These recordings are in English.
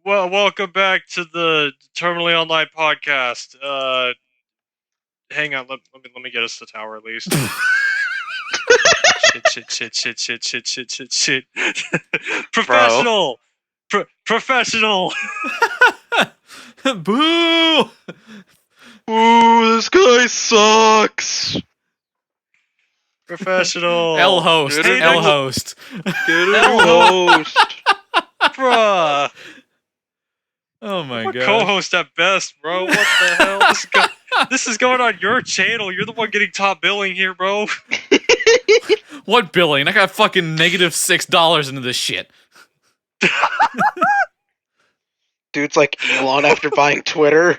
Well, welcome back to the Terminally Online podcast. Hang on, let me get us the tower at least. shit. Professional, professional. Boo! Ooh, this guy sucks. Professional. L host. Get L host. Get a new host. Bruh. Oh my I'm a god. co-host at best, bro. What the hell? This is going on your channel. You're the one getting top billing here, bro. What billing? I got fucking negative $6 into this shit. Dude's like Elon after buying Twitter.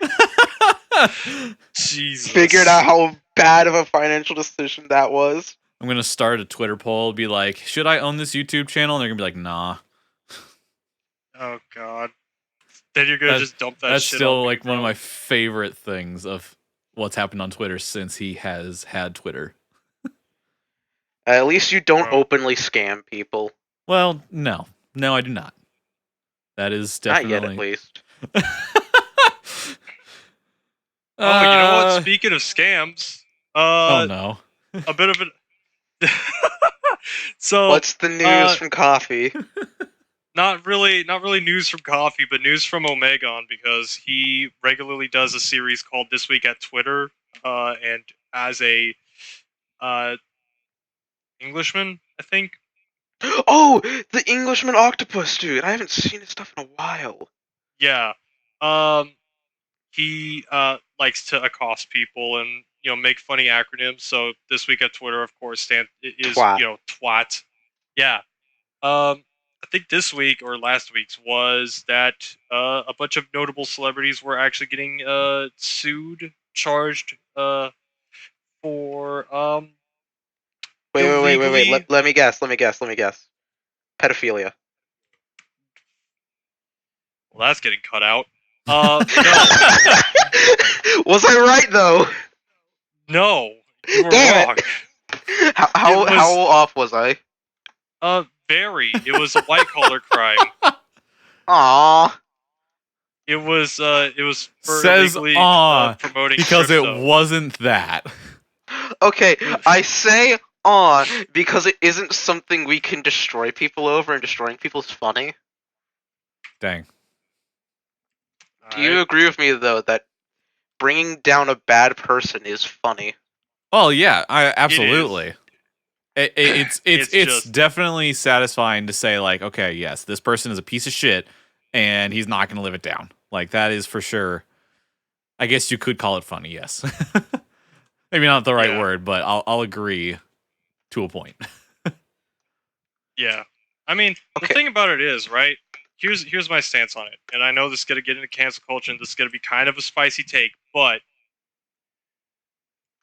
Jesus. Figured out how bad of a financial decision that was. I'm gonna start a Twitter poll, be like, should I own this YouTube channel? And they're gonna be like, nah. Oh god. Then you're gonna just dump that That's shit still on me, like one of bro. my favorite things of what's happened on Twitter since he has had Twitter. At least you don't Bro. openly scam people. Well, no. No, I do not. That is Not definitely... yet, at least. Oh, you know what? Speaking of scams, oh no. a bit of an so What's the news from Coffee? not really news from Coffee, but news from Omegon, because he regularly does a series called This Week at Twitter, and as a Englishman, I think. Oh, the Englishman Octopus dude. I haven't seen his stuff in a while. Yeah. He likes to accost people and make funny acronyms. So This Week at Twitter, of course, is Twat. twat. Yeah. I think this week or last week's was that a bunch of notable celebrities were actually getting charged for Wait. Let me guess. Pedophilia. Well, that's getting cut out. No. Was I right though? No, you were Damn wrong. It. How off was I? Very. It was a white collar crime. Aww. It was for Says illegally promoting because crypto. it wasn't that. Okay, I say because it isn't something we can destroy people over, and destroying people is funny. Dang. Do you agree with me though that bringing down a bad person is funny? Oh yeah, absolutely. It's just definitely satisfying to say like, okay, yes, this person is a piece of shit, and he's not gonna live it down. Like that is for sure. I guess you could call it funny, yes. Maybe not the right word, but I'll agree to a point. Yeah, I mean, the thing about it is, right? Here's my stance on it, and I know this is gonna get into cancel culture, and this is gonna be kind of a spicy take, but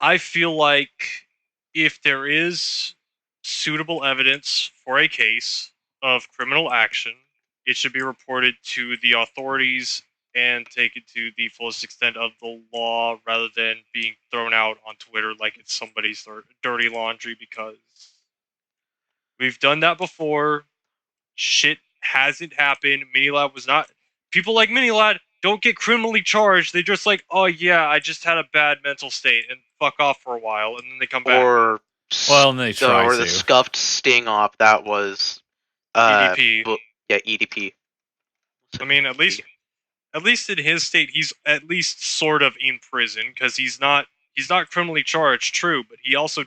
I feel like if there is suitable evidence for a case of criminal action, it should be reported to the authorities and taken to the fullest extent of the law, rather than being thrown out on Twitter like it's somebody's dirty laundry, because we've done that before. Shit hasn't happened. Minilad was not... People like Minilad don't get criminally charged. They're just like, oh yeah, I just had a bad mental state, and fuck off for a while, and then they come back. Or and they try or to. the scuffed sting op that was EDP. Yeah, EDP. I mean, at least in his state, he's at least sort of in prison, because he's not criminally charged, true, but he also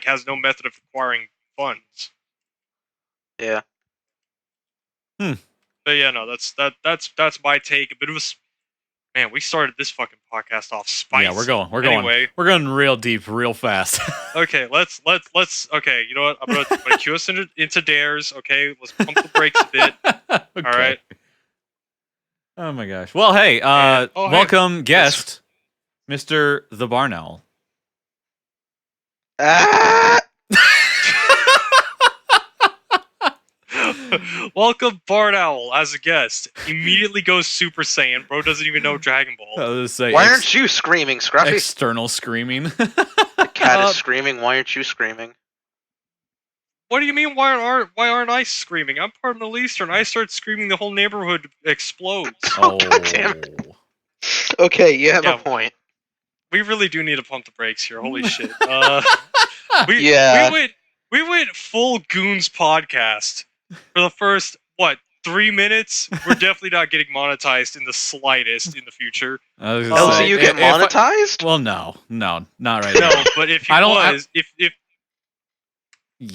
has no method of acquiring funds. Yeah. But yeah, no, that's my take. A bit of a... Man, we started this fucking podcast off spicy. Yeah, we're going Anyway, real deep, real fast. Okay, let's. Okay, you know what? I'm gonna cue us into dares. Okay, let's pump the brakes a bit. Okay. All right. Oh my gosh. Well, hey, welcome guest, Mr. the Barn Owl. Welcome, Barn Owl, as a guest. Immediately goes Super Saiyan. Bro doesn't even know Dragon Ball. Why aren't you screaming, Scruffy? External screaming. The cat is screaming. Why aren't you screaming? What do you mean? Why aren't I screaming? I'm part of Middle Eastern. I start screaming, the whole neighborhood explodes. Oh, God damn it. Okay, you have Yeah. a point. We really do need to pump the brakes here. Holy shit. Yeah. We went full Goons podcast for the first 3 minutes. We're definitely not getting monetized in the slightest in the future. I was gonna say, LZU get monetized? well, no, not right No, now. but if he I don't- was, if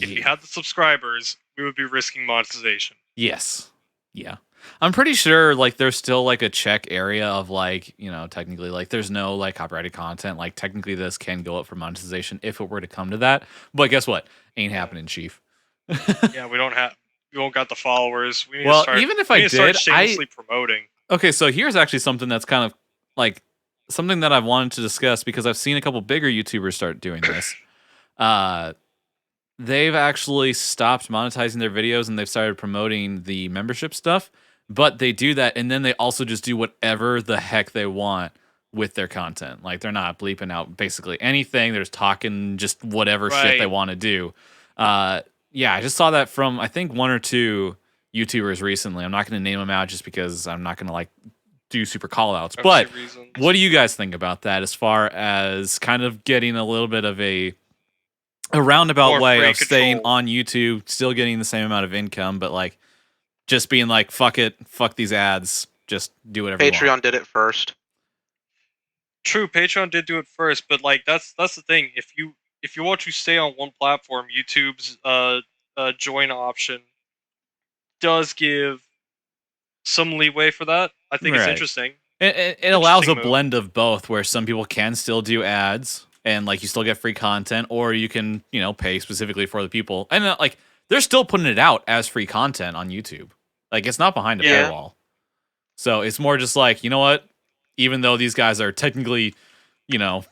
he had the subscribers, we would be risking monetization. Yes. Yeah. I'm pretty sure like there's still like a check area of like, technically like there's no like copyrighted content. Like technically this can go up for monetization if it were to come to that. But guess what? Ain't happening, Chief. Yeah, we don't got the followers. We need Well, to start, even if we I need to start did, shamelessly promoting. Okay, so here's actually something that's kind of like something that I've wanted to discuss because I've seen a couple bigger YouTubers start doing this. They've actually stopped monetizing their videos and they've started promoting the membership stuff, but they do that and then they also just do whatever the heck they want with their content. Like they're not bleeping out basically anything. They're just talking just whatever shit they want to do. Yeah, I just saw that from I think one or two YouTubers recently. I'm not going to name them out just because I'm not going to like do super call outs. But what do you guys think about that as far as kind of getting a little bit of a roundabout More way free of staying control. on YouTube, still getting the same amount of income, but like just being like, fuck it, fuck these ads, just do whatever you want. Patreon did it first. True, Patreon did do it first, but like that's the thing. If you want to stay on one platform, YouTube's join option does give some leeway for that. I think it's Right. interesting. It allows a Interesting move. blend of both, where some people can still do ads and like you still get free content, or you can pay specifically for the people, and like they're still putting it out as free content on YouTube. Like it's not behind a paywall, so it's more just like what, even though these guys are technically not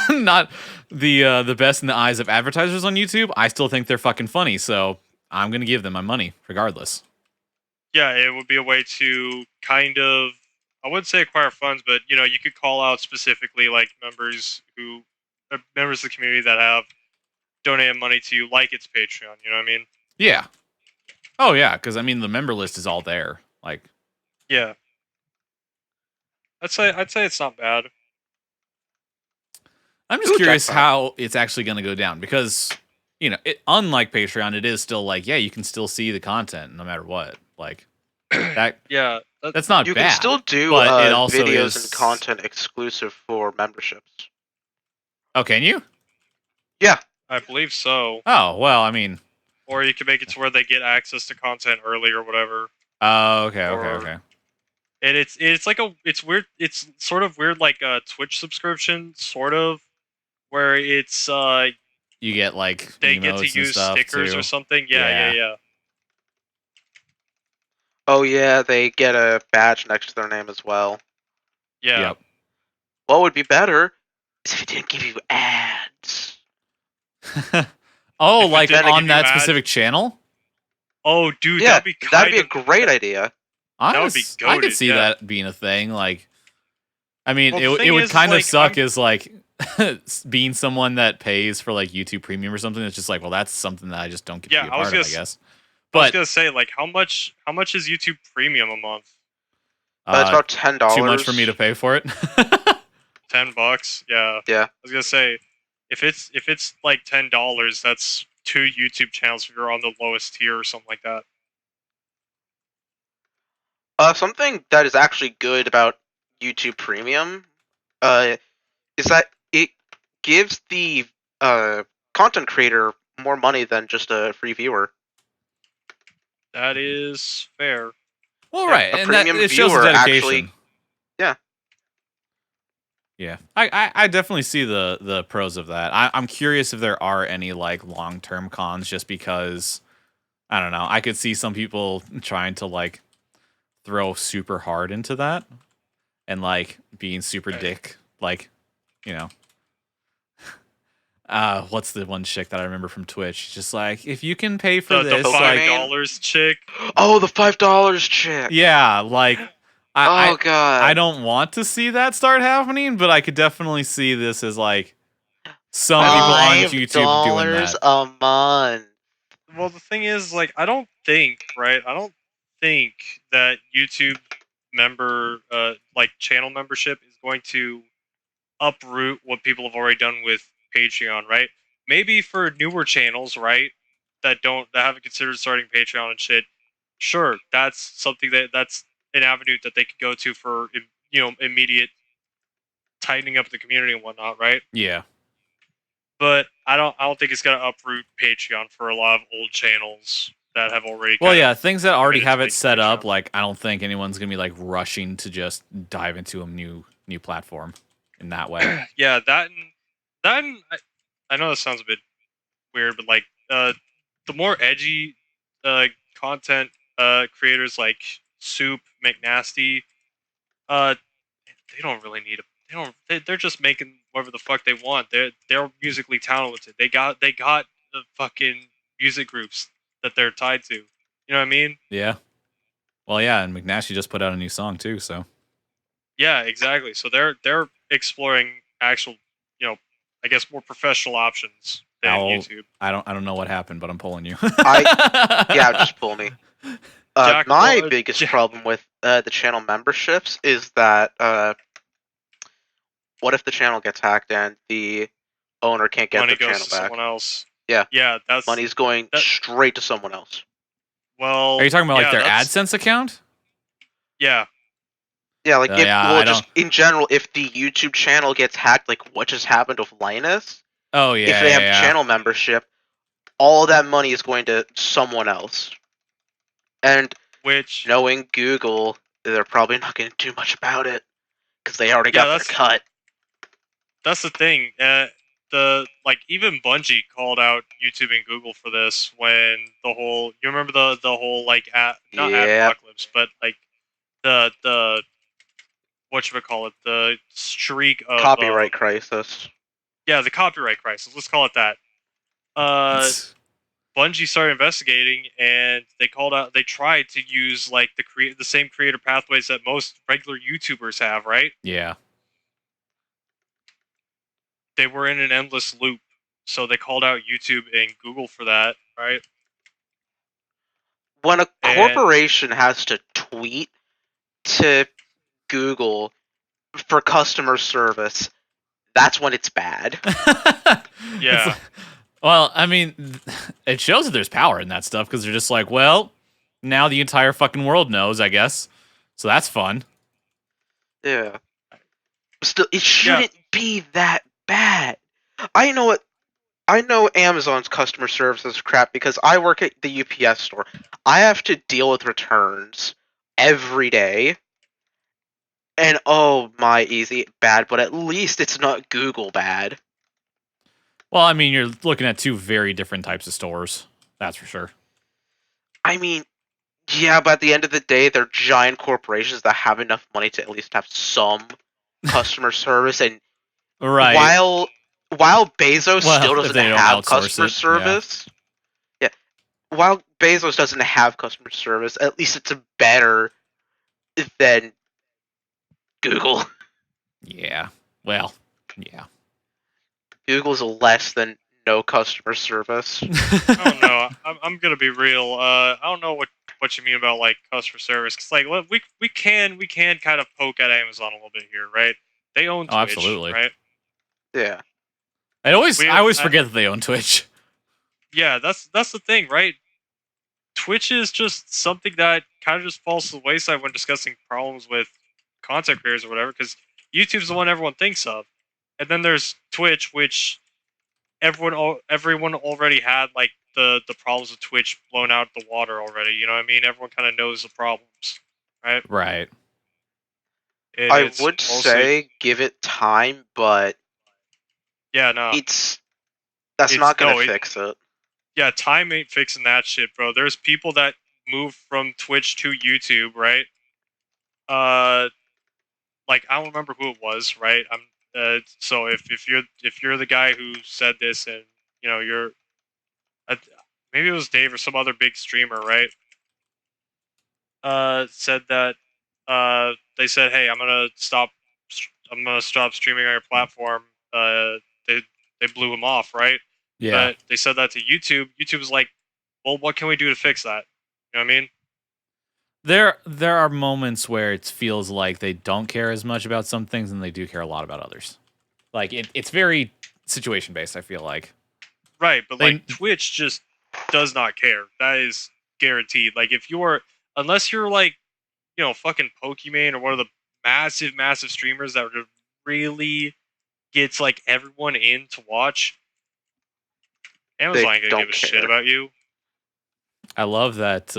not the best in the eyes of advertisers on YouTube, I still think they're fucking funny, so I'm gonna give them my money regardless. Yeah, it would be a way to kind of, I wouldn't say acquire funds, but you could call out specifically like members of the community that have donated money to you, like it's Patreon. You know what I mean? Yeah. Oh yeah, because I mean the member list is all there. Like, yeah, I'd say it's not bad. I'm just curious how it's actually going to go down because unlike Patreon, it is still like you can still see the content no matter what. Like that. Yeah, that's not bad. You can still do but it also videos and content exclusive for memberships. Oh, can you? Yeah, I believe so. Oh well, I mean, or you can make it to where they get access to content early or whatever. Oh, okay. And it's like it's weird. It's sort of weird, like a Twitch subscription, sort of, where it's you get like they get to use stickers too. or something. Yeah. Oh yeah, they get a badge next to their name as well. Yeah. Yep. What would be better is if it didn't give you ads. Oh, like on that specific channel? Oh, dude, yeah, that'd be a great idea. That would be goated, I could see that being a thing. Like, I mean, well, it would kind of suck as like being someone that pays for like YouTube Premium or something. It's just like, well, that's something that I just don't get to be a part of, I guess. But I was gonna say, like, how much is YouTube Premium a month? It's about $10. Too much for me to pay for it. $10. Yeah. Yeah. I was gonna say, if it's like $10, that's 2 YouTube channels if you're on the lowest tier or something like that. Something that is actually good about YouTube Premium, is that it gives the content creator more money than just a free viewer. That is fair. Well, right, a and premium it shows the viewer dedication. Actually, yeah. Yeah, I definitely see the pros of that. I'm curious if there are any like long-term cons, just because I don't know. I could see some people trying to like throw super hard into that and like being super dick, like what's the one chick that I remember from Twitch? Just like, if you can pay for this, the $5 like, chick. Oh, the $5 chick. Yeah, like God, I don't want to see that start happening, but I could definitely see this as like some people on YouTube doing that. $5 a month. well, the thing is, like, I don't think, right? I don't think that YouTube channel membership is going to uproot what people have already done with Patreon, right? Maybe for newer channels, right, that haven't considered starting Patreon and shit. Sure, that's something that's an avenue that they could go to for immediate tightening up the community and whatnot, right? Yeah. But I don't think it's gonna uproot Patreon for a lot of old channels that have already Well, kind of yeah, things that already committed to have it making set up, Patreons. like I don't think anyone's gonna be like rushing to just dive into a new platform in that way. Yeah, I know this sounds a bit weird, but like the more edgy content creators like Soup, McNasty, uh they don't really need a they're just making whatever the fuck they want. They're musically talented. They got the fucking music groups that they're tied to. You know what I mean? Yeah. Well, yeah, and McNasty just put out a new song too, so Yeah, exactly. So they're exploring actual, you know, I guess more professional options than Owl. YouTube. I don't know what happened, but I'm pulling you. Yeah, just pull me. Jack, My well, biggest problem with the channel memberships is that what if the channel gets hacked and the owner can't get money their goes channel to back? someone else. Yeah, Yeah, money's going that. straight to someone else. Well, Are you talking about like yeah, their that's AdSense account? yeah, Yeah, like if Yeah, well, I just don't. in general, if the YouTube channel gets hacked, like what just happened with Linus, Oh if yeah, they yeah, have yeah. channel membership, all that money is going to someone else. And which knowing Google, they're probably not going to do much about it because they already yeah, got their cut. that's the thing. Even Bungie called out YouTube and Google for this when you remember the whole like not ad Yeah, apocalypse, but like the call it, the streak of copyright crisis. yeah, the copyright crisis. Let's call it that. Uh, Bungie started investigating, and they called out. They tried to use like the same creator pathways that most regular YouTubers have. Right? Yeah. They were in an endless loop, so they called out YouTube and Google for that. Right? When a And corporation has to tweet to Google for customer service, that's when it's bad. It's yeah, well, I mean, it shows that there's power in that stuff because they're just like, well, now the entire fucking world knows, I guess. So that's fun. Yeah. Still, it yeah, shouldn't be that bad. I know it. I know Amazon's customer service is crap because I work at the UPS store. I have to deal with returns every day. And oh my, easy bad, but at least it's not Google bad. Well, I mean, you're looking at two very different types of stores. That's for sure. I mean, yeah, but at the end of the day, they're giant corporations that have enough money to at least have some customer service. And Right. while Bezos still Well, if doesn't they don't have outsource customer it, yeah. service, yeah, while Bezos doesn't have customer service, at least it's better than Google. Yeah. Well, yeah. Google's less than no customer service. I don't know. I'm gonna be real. I don't know what you mean about like customer service, because like we can kind of poke at Amazon a little bit here, right? They own Oh, Twitch, absolutely. right? Yeah. I We always forget that they own Twitch. Yeah, that's the thing, right? Twitch is just something that kind of just falls to the wayside when discussing problems with content creators or whatever, because YouTube's the one everyone thinks of, and then there's Twitch, which everyone already had like the problems with Twitch blown out the water already. You know what I mean? Everyone kind of knows the problems, right? Right. And I it's would mostly say give it time, but yeah, no, that's it's not gonna no, fix it. yeah, time ain't fixing that shit, bro. There's people that move from Twitch to YouTube, right? Uh, like I don't remember who it was, right? So if you're the guy who said this, and you know you're uh, maybe it was Dave or some other big streamer, right? Said that they said, hey, I'm gonna stop streaming on your platform. They they blew him off, right? Yeah. But they said that to YouTube. YouTube was like, Well, what can we do to fix that? You know what I mean? There are moments where it feels like they don't care as much about some things and they do care a lot about others. Like it's very situation based, I feel like. Right, but They like Twitch just does not care. That is guaranteed. Like if you're unless you're like, fucking Pokimane or one of the massive streamers that just really gets like everyone in to watch, They Amazon ain't gonna give don't a shit care. about you. I love that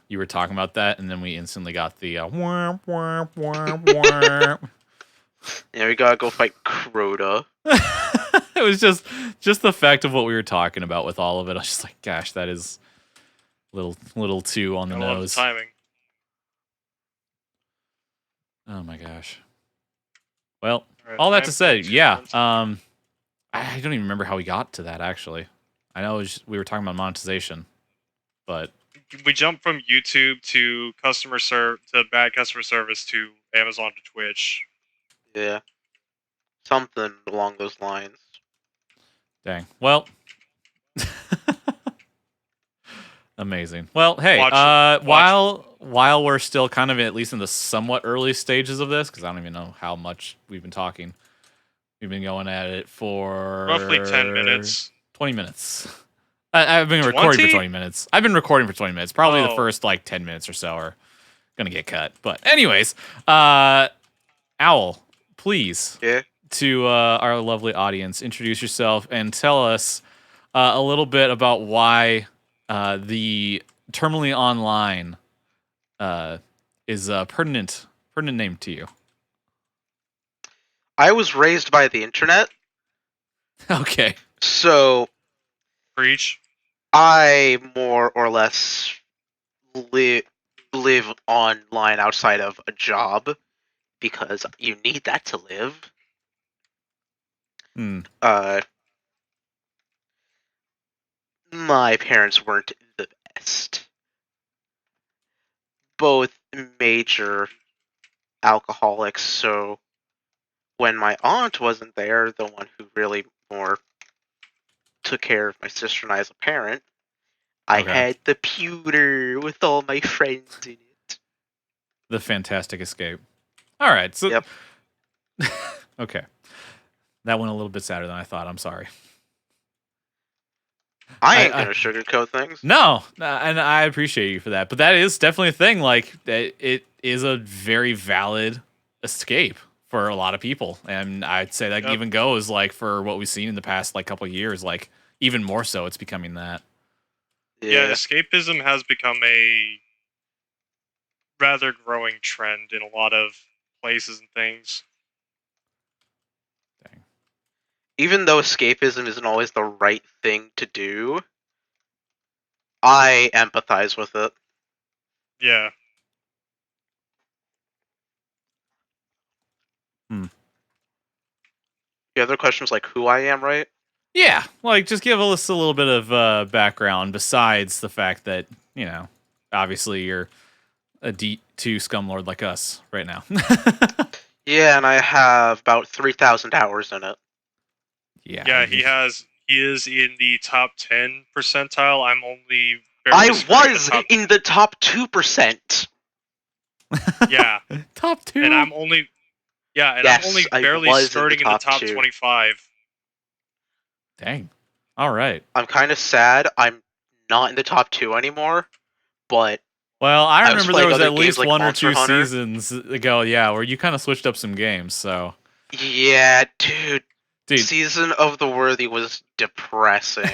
you were talking about that and then we instantly got the womp, womp, womp, womp. Yeah, we gotta go fight Crota. It was just the fact of what we were talking about with all of it. I was just like, gosh, that is little too on the I love the nose. timing. Oh my gosh. Well, Right, all that to I'm say, going to yeah. run I don't even remember how we got to that actually. I know we were talking about monetization, but we jumped from YouTube to to bad customer service to Amazon to Twitch. Yeah, something along those lines. dang. Well, amazing. Well, hey, Watch- while we're still kind of at least in the somewhat early stages of this, because I don't even know how much we've been talking. We've been going at it for Roughly 10 minutes. 20 minutes. I've been recording for 20? 20 minutes. I've been recording for 20 minutes. Probably the Oh. first like 10 minutes or so are gonna get cut. But anyways, Owl, please, Yeah. to our lovely audience, introduce yourself and tell us a little bit about why the Terminally Online is a pertinent name to you. I was raised by the internet, Okay. so Preach. I more or less live online outside of a job because you need that to live. My parents weren't the best. Both major alcoholics, so when my aunt wasn't there, the one who really more took care of my sister and I as a parent, I Okay. had the pewter with all my friends in it. The Fantastic Escape. All right. So, Yep. okay. That went a little bit sadder than I thought. I'm sorry. I ain't gonna sugarcoat things. No, and I appreciate you for that. But that is definitely a thing. Like, it is a very valid escape for a lot of people. And I'd say that Yep. even goes, like, for what we've seen in the past, like, couple of years. Like, even more so, it's becoming that. Yeah, escapism has become a rather growing trend in a lot of places and things. Dang. Even though escapism isn't always the right thing to do, I empathize with it. Yeah. The other questions like who I am, right? Yeah, like, just give us a little bit of background besides the fact that, obviously you're a D2 scumlord like us right now. Yeah, and I have about 3,000 hours in it. Yeah, he is in the top 10 percentile. I'm only I barely skirting was the top. in the top 2%. Yeah. Top 2. And I'm only I'm Yes, only I barely was in the skirting in the top top two. 25. Dang. All right. I'm kind of sad I'm not in the top 2 anymore, but Well, I I was remember there playing was other at games least like one or Monster two Hunter. seasons ago, yeah, where you kind of switched up some games. So, yeah, dude, dude, Season of the Worthy was depressing.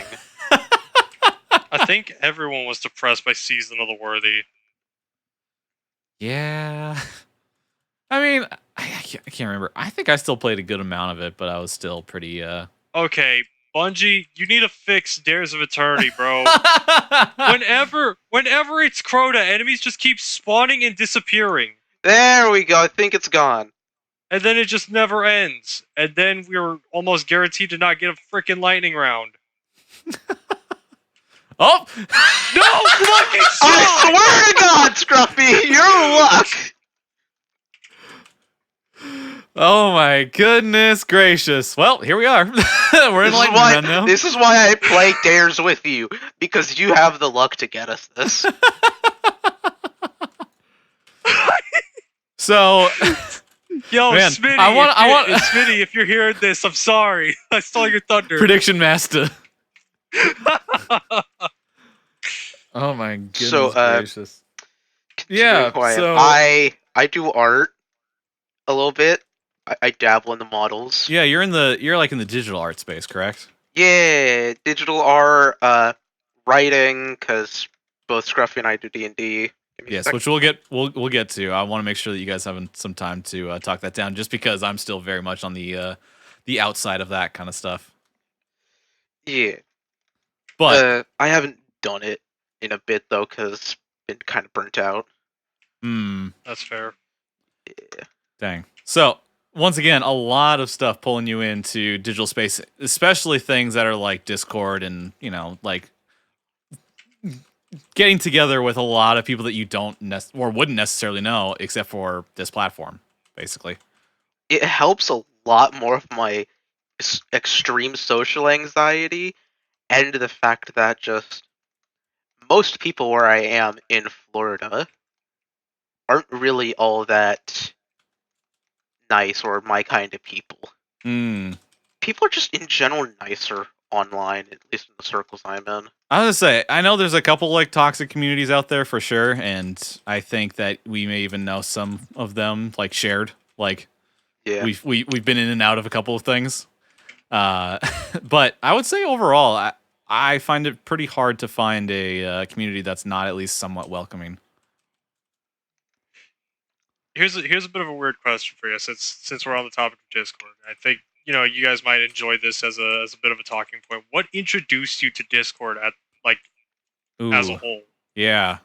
I think everyone was depressed by Season of the Worthy. yeah. I mean, I can't remember. I think I still played a good amount of it, but I was still pretty. Okay, Bungie, you need to fix Dares of Eternity, bro. whenever it's Crota, enemies just keep spawning and disappearing. There we go. I think it's gone. And then it just never ends. And then we were almost guaranteed to not get a freaking lightning round. Oh No fucking I swear to God, Scruffy, your luck. Oh my goodness gracious. Well, here we are. We're in lightning round now. This is why I play dares with you, because you have the luck to get us this. So, Yo, man, Smitty, I want Smitty, if you're hearing this, I'm sorry. I stole your thunder. prediction master. Oh my goodness So, gracious. continuing Yeah, who I am. so I do art a little bit. I dabble in the models. yeah, you're like in the digital art space, correct? Yeah, digital art, writing, because both Scruffy and I do D&D. Yes, which we'll get to. I want to make sure that you guys have some time to talk that down, just because I'm still very much on the outside of that kind of stuff. Yeah. But I haven't done it in a bit, though, because been kind of burnt out. That's fair. Yeah. Dang. So once again, a lot of stuff pulling you into digital space, especially things that are like Discord and like getting together with a lot of people that you don't or wouldn't necessarily know, except for this platform, basically. It helps a lot more of my extreme social anxiety and the fact that just most people where I am in Florida aren't really all that nice or my kind of people. People are just in general nicer online, at least in the circles I'm in. I was gonna say, I know there's a couple like toxic communities out there for sure, and I think that we may even know some of them like shared. Like Yeah. we've been in and out of a couple of things. But I would say overall, I find it pretty hard to find a community that's not at least somewhat welcoming. Here's a bit of a weird question for you, since we're on the topic of Discord. I think you guys might enjoy this as a bit of a talking point. What introduced you to Discord at as a Ooh, whole? yeah.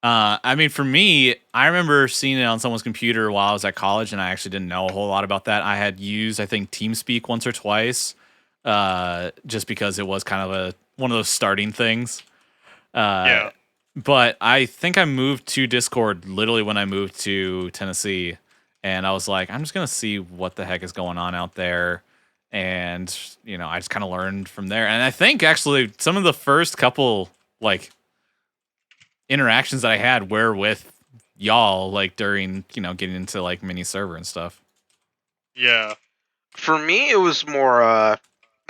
I mean, for me, I remember seeing it on someone's computer while I was at college, and I actually didn't know a whole lot about that. I had used, I think, TeamSpeak once or twice, just because it was kind of one of those starting things. Yeah. But I think I moved to Discord literally when I moved to Tennessee, and I was like, I'm just gonna see what the heck is going on out there, and I just kind of learned from there. And I think actually some of the first couple like interactions that I had were with y'all, like during getting into like mini server and stuff. Yeah. For me, it was more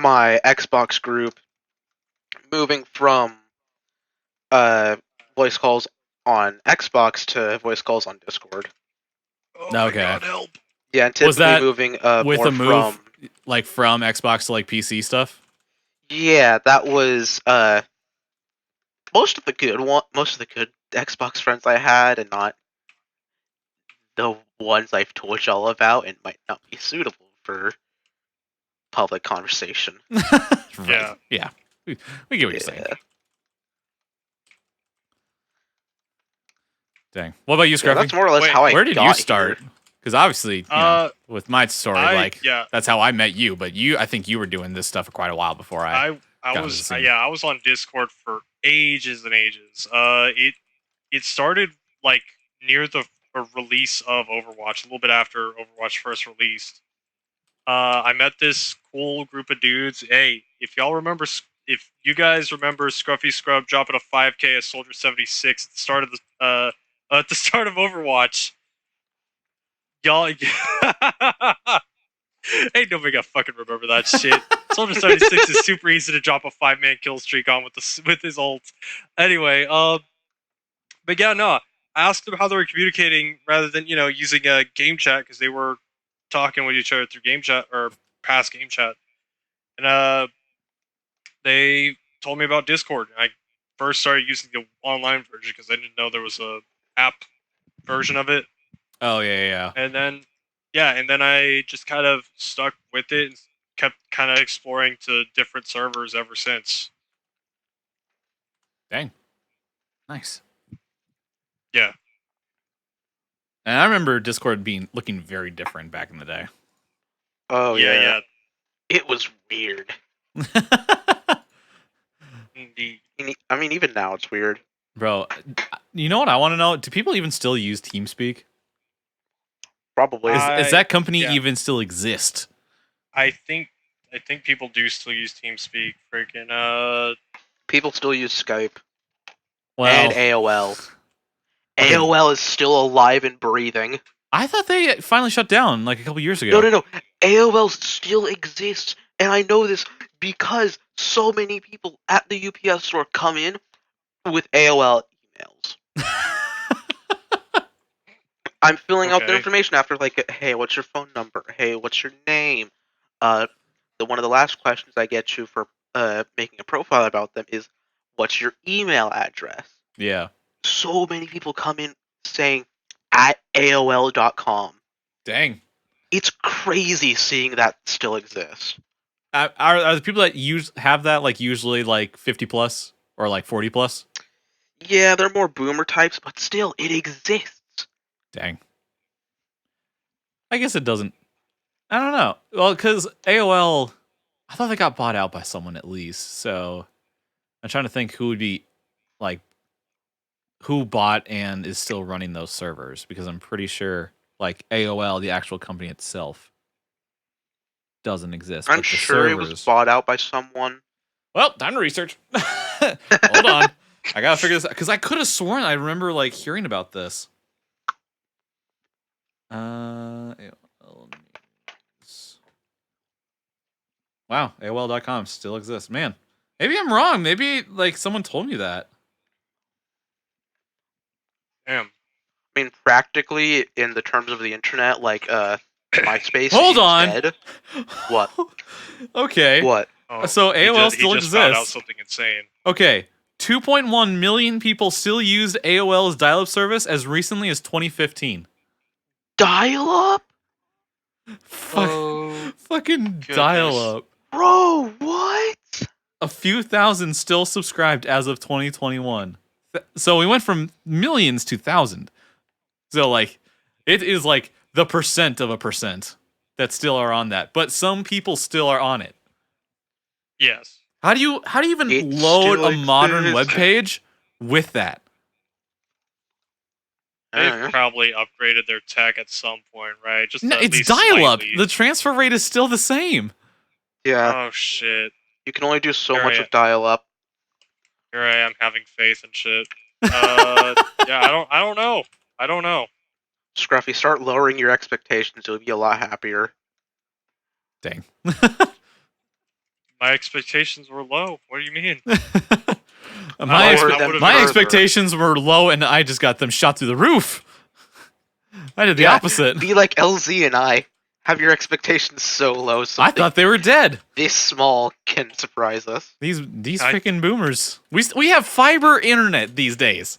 my Xbox group moving from voice calls on Xbox to voice calls on Discord. Oh my Okay. God, help! Yeah, and Was typically that moving with more a move from. like from Xbox to like PC stuff? Yeah, that was most of the good Xbox friends I had, and not the ones I've told y'all about, and might not be suitable for public conversation. Right. Yeah. We get what you're saying. Dang. What about you, Scruffy? Yeah, that's more or less Wait, how I Where did got you start? here. Because obviously, with my story, yeah. that's how I met you. But I think you were doing this stuff for quite a while before I I got into the was scene. I was on Discord for ages and ages. It started like near the release of Overwatch, a little bit after Overwatch first released. I met this cool group of dudes. Hey, if you guys remember Scruffy Scrub dropping a 5K at Soldier 76 at the start of at the start of Overwatch, y'all. Ain't nobody gonna fucking remember that shit. Soldier 76 is super easy to drop a 5-man kill streak on with his ult. Anyway, but yeah, no. I asked them how they were communicating rather than using a game chat, because they were talking with each other through game chat or past game chat, and they told me about Discord. I first started using the online version because I didn't know there was a app version of it. Oh yeah. And then I just kind of stuck with it and kept kind of exploring to different servers ever since. Dang. Nice. Yeah. And I remember Discord looking very different back in the day. Oh Yeah. It was weird. Indeed. I mean, even now it's weird. Bro, you know what I want to know? Do people even still use TeamSpeak? Probably. Is that company yeah. even still exist? I think people do still use TeamSpeak. Freaking People still use Skype Well, and AOL. okay. AOL is still alive and breathing. I thought they finally shut down like a couple years ago. No. AOL still exists, and I know this because so many people at the UPS store come in with AOL emails. I'm filling out their Okay. information after, like, hey, what's your phone number? Hey, what's your name? One of the last questions I get you for making a profile about them is, what's your email address? Yeah. So many people come in saying at AOL.com. Dang. It's crazy seeing that still exists. Are the people that have that like usually like 50 plus or like 40 plus? Yeah, they're more boomer types, but still, it exists. Dang. I guess it doesn't. I don't know. Well, because AOL, I thought they got bought out by someone at least. So I'm trying to think who would be like who bought and is still running those servers because I'm pretty sure like AOL, the actual company itself, doesn't exist. I'm but the sure it was servers. bought out by someone. Well, time to research. Hold on. I gotta figure this out because I could have sworn I remember like hearing about this. AOL News. Wow, AOL.com still exists. Man, maybe I'm wrong. Maybe like someone told me that. Damn. I mean, practically, in the terms of the internet, like, MySpace Hold is on. dead. What? Okay. What? Oh, So AOL still he just found out exists. something insane. Okay. 2.1 million people still used AOL's dial-up service as recently as 2015. Dial-up? Oh, Fucking goodness. dial-up. Bro, what? A few thousand still subscribed as of 2021. So we went from millions to thousand. So like, it is like the percent of a percent that still are on that. But some people still are on it. Yes. How do you even It load still a modern exists. web page with that? They've probably upgraded their tech at some point, right? Just No, at it's least dial-up. slightly. The transfer rate is still the same. Yeah, Oh shit! you can only do so Here much I am. with dial-up. Here I am having faith and shit. Yeah, I don't know. I don't know. Scruffy, start lowering your expectations. You'll be a lot happier. Dang. My expectations were low. What do you mean? My Lower them my further. expectations were low, and I just got them shot through the roof. I did the Yeah, opposite. Be like LZ and I. Have your expectations so low, I something thought they were dead. this small can surprise us. These I- freaking boomers. We have fiber internet these days.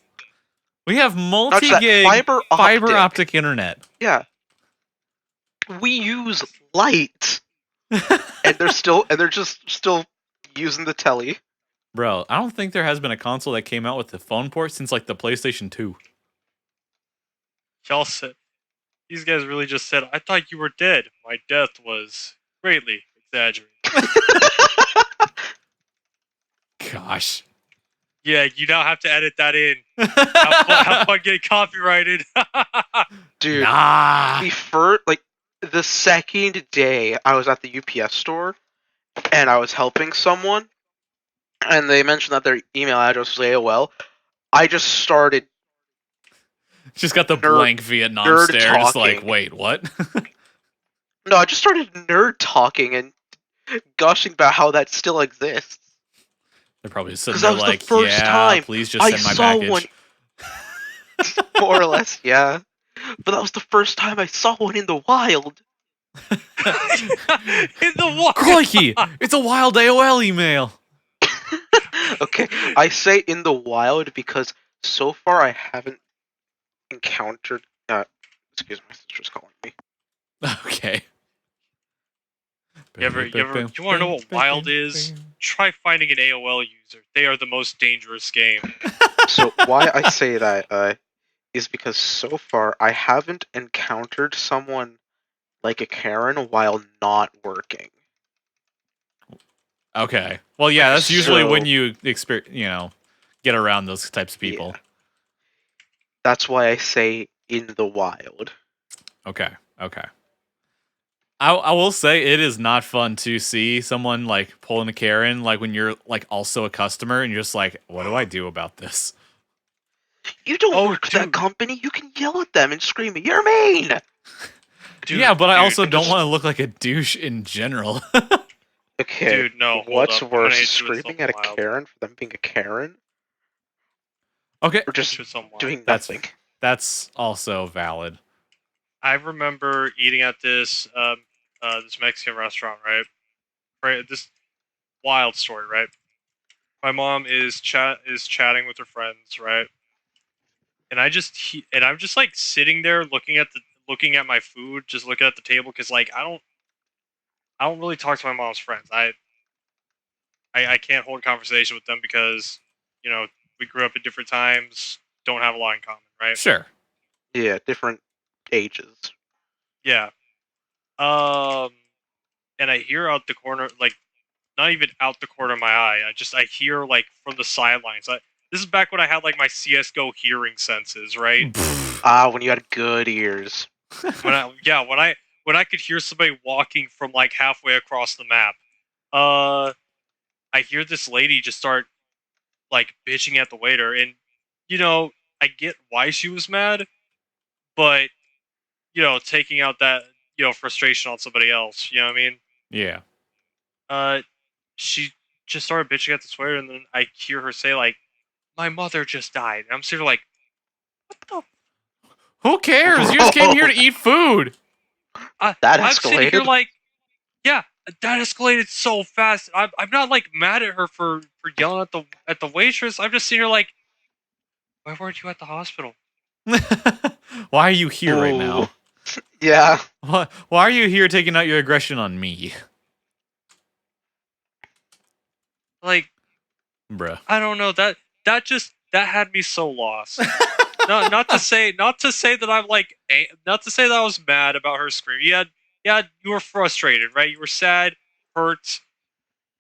We have Not just that, multi-gig fiber optic internet. Yeah. We use light, and they're just still using the telly. Bro, I don't think there has been a console that came out with the phone port since like the PlayStation 2. Y'all said these guys really just said, "I thought you were dead. My death was greatly exaggerated." Gosh. Yeah, you now have to edit that in. Have fun getting copyrighted. Dude, Nah. the second day I was at the UPS store and I was helping someone, and they mentioned that their email address was AOL, I just started Just got the Nerd- blank Vietnam nerd stare, just like, talking. wait, what? no, I just started nerd talking and gushing about how that still exists. They're probably sitting 'Cause there that was the like, first yeah, time please just I send my saw package. one. More or less, yeah. But that was the first time I saw one in the wild. In the water. Crikey! It's a wild AOL email. Okay, I say in the wild because so far I haven't encountered. Excuse me, my sister's calling me. Okay. You want to know what wild is? Try finding an AOL user. They are the most dangerous game. So why I say that is because so far I haven't encountered someone like a Karen while not working. Okay. Well, yeah, that's usually So- when you get around those types of people. Yeah. That's why I say in the wild. Okay. Okay. I will say it is not fun to see someone like pulling a Karen, like when you're like also a customer and you're just like, what do I do about this? You don't Oh, work for that dude. company. You can yell at them and scream, "You're mean!" Yeah, but I also and don't just- want to look like a douche in general. Okay, Dude, no, hold what's up. I'm gonna worse, hit you with screaming something at a wild. Karen for them being a Karen, Okay, or just With something wild. doing That's- nothing? that's also valid. I remember eating at this this Mexican restaurant, right? Right, this wild story, right? My mom is chatting with her friends, right? And and I'm just like sitting there looking at my food, just looking at the table because like I don't really talk to my mom's friends. I can't hold a conversation with them because you know we grew up at different times, don't have a lot in common, right? Sure. Yeah, different ages. Yeah. Um, and I hear out the corner, like not even out the corner of my eye. I hear like from the sidelines. This is back when I had like my CS:GO hearing senses, right? Ah, when you had good ears. When I could hear somebody walking from like halfway across the map. Uh, I hear this lady just start like bitching at the waiter, and you know I get why she was mad, but taking out that frustration on somebody else. You know what I mean? Yeah. Uh, she just started bitching at the waiter, and then I hear her say like, "My mother just died." And I'm sitting there like, "What the?" Who cares? You just came here to eat food. That I'm sitting here escalated. like, yeah, that escalated so fast. I'm not like mad at her for yelling at the waitress. I'm just sitting here like, why weren't you at the hospital? Why are you here right Ooh. now? Yeah. Why are you here taking out your aggression on me? Like, Bruh. I don't know, that had me so lost. Not to say that I'm like not to say that I was mad about her screaming. You were frustrated, right? You were sad, hurt.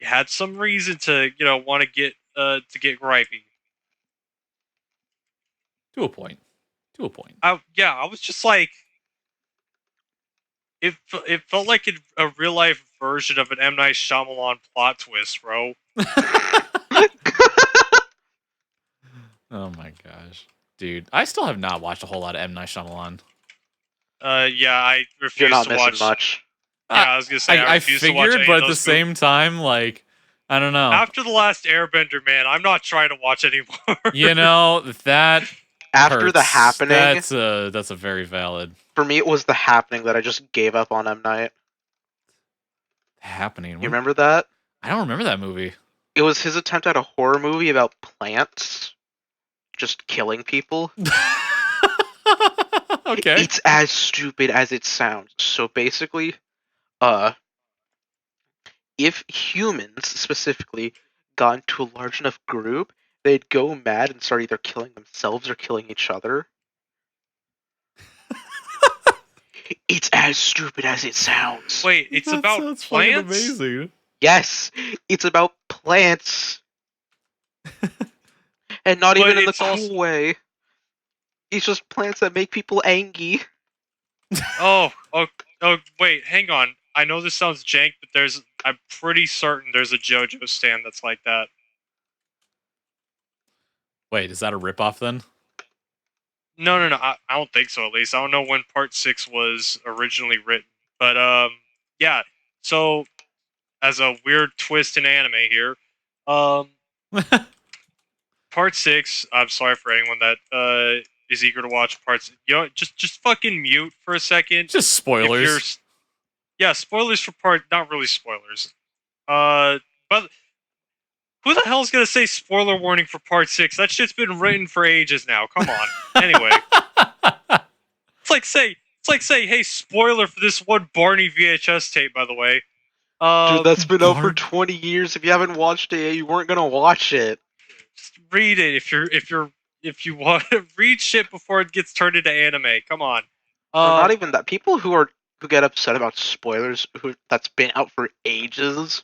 You had some reason to want to get gripey. To a point. To a point. I was just like it felt like a real life version of an M Night Shyamalan plot twist, bro. Oh my gosh. Dude, I still have not watched a whole lot of M. Night Shyamalan. Yeah, I You're refuse not to missing watch. much. Yeah, I was gonna say I I refuse to watch figured, any but of at the those movies. same time, like, I don't know. After the last Airbender, man, I'm not trying to watch anymore. You know, that After hurts. the happening, That's a very valid for me, it was the happening that I just gave up on M Night. happening. You remember that? I don't remember that movie. It was his attempt at a horror movie about plants just killing people. Okay. It's as stupid as it sounds. So basically, if humans specifically got into a large enough group, they'd go mad and start either killing themselves or killing each other. It's as stupid as it sounds. Wait, it's That about sounds fucking plants? amazing. Yes, it's about plants. And not But even in the it's cool also way. It's just plants that make people angry. oh wait, hang on. I know this sounds jank, but I'm pretty certain there's a JoJo stand that's like that. Wait, is that a ripoff then? No. I don't think so. At least I don't know when Part 6 was originally written, but yeah. So as a weird twist in anime here, um, Part 6. I'm sorry for anyone that is eager to watch parts. Just fucking mute for a second. Just If you're spoilers. yeah, spoilers for part. Not really spoilers. But who the hell's gonna say spoiler warning for part 6? That shit's been written for ages now. Come on. Anyway, it's like say, hey, spoiler for this one Barney VHS tape, by the way. Dude, that's been out for Bart. 20 years. If you haven't watched it yet, you weren't gonna watch it. Just read it if you want to read shit before it gets turned into anime. Come on. Or not even that. People who get upset about spoilers that's been out for ages.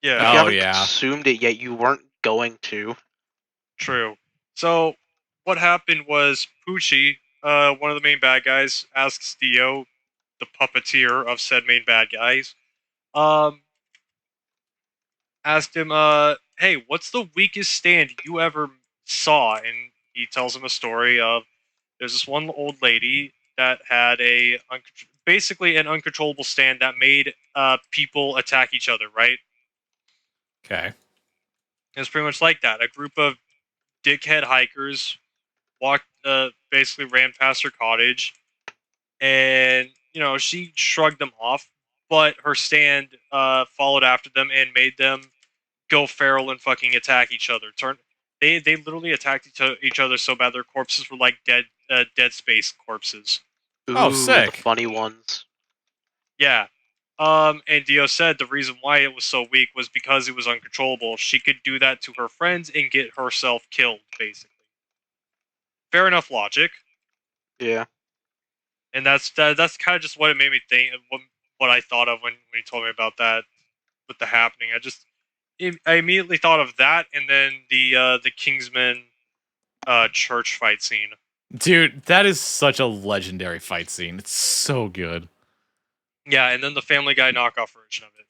Yeah. If you Oh, haven't yeah. consumed it yet, you weren't going to. True. So what happened was Poochie, one of the main bad guys, asks Dio, the puppeteer of said main bad guys, um, asked him, "Hey, what's the weakest stand you ever saw?" And he tells him a story of there's this one old lady that had basically an uncontrollable stand that made people attack each other. Right? Okay. It was pretty much like that. A group of dickhead hikers basically ran past her cottage, and she shrugged them off, but her stand followed after them and made them go feral and fucking attack each other. They literally attacked each other so bad their corpses were like dead space corpses. Oh, Ooh, the sick. funny ones. Yeah. And Dio said the reason why it was so weak was because it was uncontrollable. She could do that to her friends and get herself killed, basically. Fair enough logic. Yeah. And that's kind of just what it made me think. What I thought of when he told me about that with the happening. I immediately thought of that, and then the Kingsman church fight scene. Dude, that is such a legendary fight scene. It's so good. Yeah, and then the Family Guy knockoff version of it.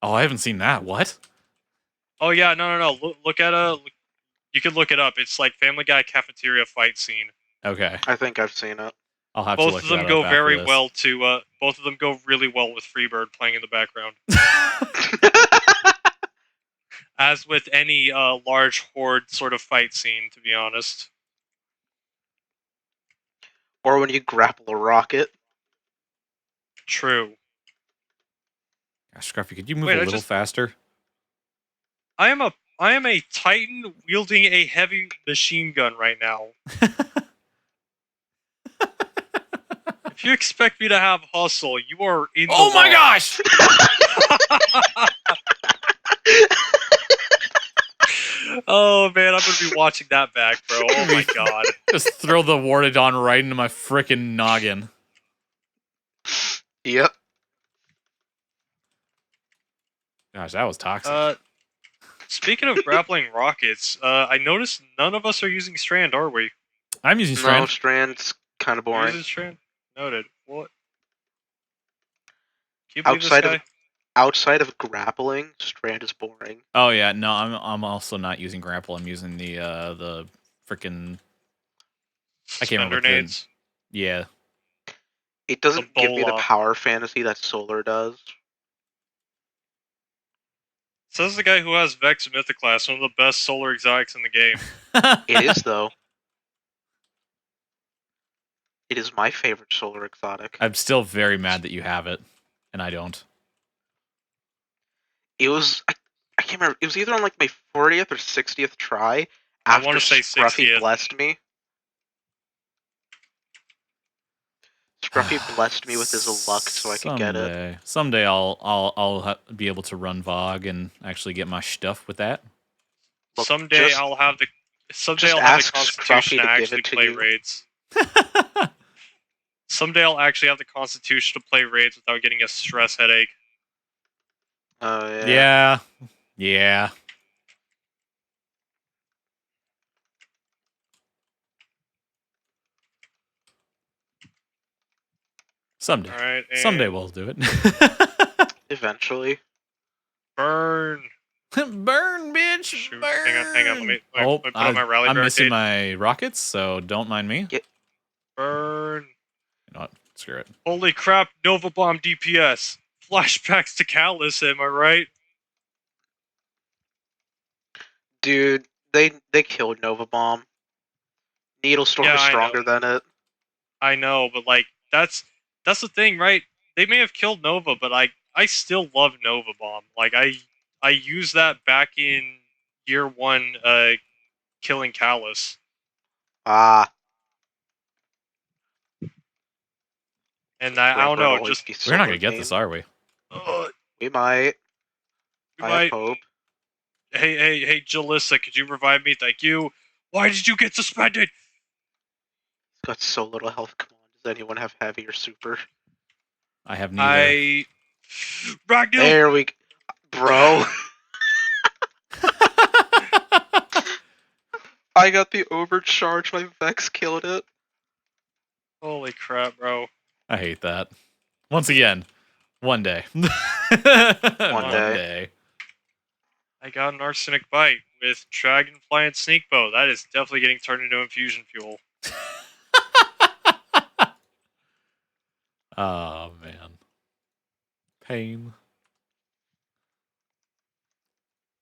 Oh, I haven't seen that. What? Oh yeah, no. Look at you could look it up. It's like Family Guy cafeteria fight scene. Okay. I think I've seen it. I'll have to Both look of them that go up after very this. well to. Both of them go really well with Freebird playing in the background. As with any large horde sort of fight scene, to be honest. Or when you grapple a rocket. True. Gosh, Scruffy, could you move Wait, a little faster? I am a Titan wielding a heavy machine gun right now. If you expect me to have hustle, you are in the Oh my wrong. gosh! Oh man, I'm gonna be watching that back, bro. Oh my god. Just throw the Wardodon right into my frickin' noggin. Yep. Gosh, that was toxic. Speaking of grappling rockets, I noticed none of us are using Strand, are we? I'm using No, Strand. Strand's kind of boring. Using Strand? Noted. What? Can you believe this guy? Outside of grappling, Strand is boring. Oh yeah, no, I'm also not using grapple. I'm using the frickin' I can't remember Suspender what the nades? yeah. It doesn't give me the Ebola. power fantasy that Solar does. Says the guy who has Vex Mythoclast, one of the best solar exotics in the game. It is, though. It is my favorite Solar exotic. I'm still very mad that you have it, and I don't. It was... I can't remember. It was either on like my 40th or 60th try I after wanna say Scruffy 60th. blessed me. Scruffy blessed me with his luck so I could get it. Someday I'll be able to run Vogue and actually get my stuff with that. Look, Someday just- I'll have the just ask constitution Scruffy to to give actually it to play you. raids. Someday I'll actually have the constitution to play raids without getting a stress headache. Oh, yeah. Yeah. Yeah. Someday. All right. Someday we'll do it. Eventually. Burn. Burn, bitch! Shoot. Burn! Hang on. Let me put on my rally I'm missing barricade. my rockets, so don't mind me. Yeah. Burn. You know what? Screw it. Holy crap! Nova Bomb DPS. Flashbacks to Callus. Am I right? Dude, they killed Nova Bomb. Needlestorm is I know. stronger than it. I know, but like that's the thing, right? They may have killed Nova, but I still love Nova Bomb. Like I used that back in year one, killing Callus, Ah, and I don't forever know, it'll always just be We're not Solar gonna get main. this, are we? We might. we I might. have hope. Hey, Jalissa, could you revive me? Thank you. Why did you get suspended? He's got so little health. Come on, does anyone have heavy or super? I have neither. Ragnar. There we, bro. I got the overcharge. My Vex killed it. Holy crap, bro. I hate that. Once again, one day. One One day. day. I got an arsenic bite with dragonfly and snake bow. That is definitely getting turned into infusion fuel. Oh, man. Pain.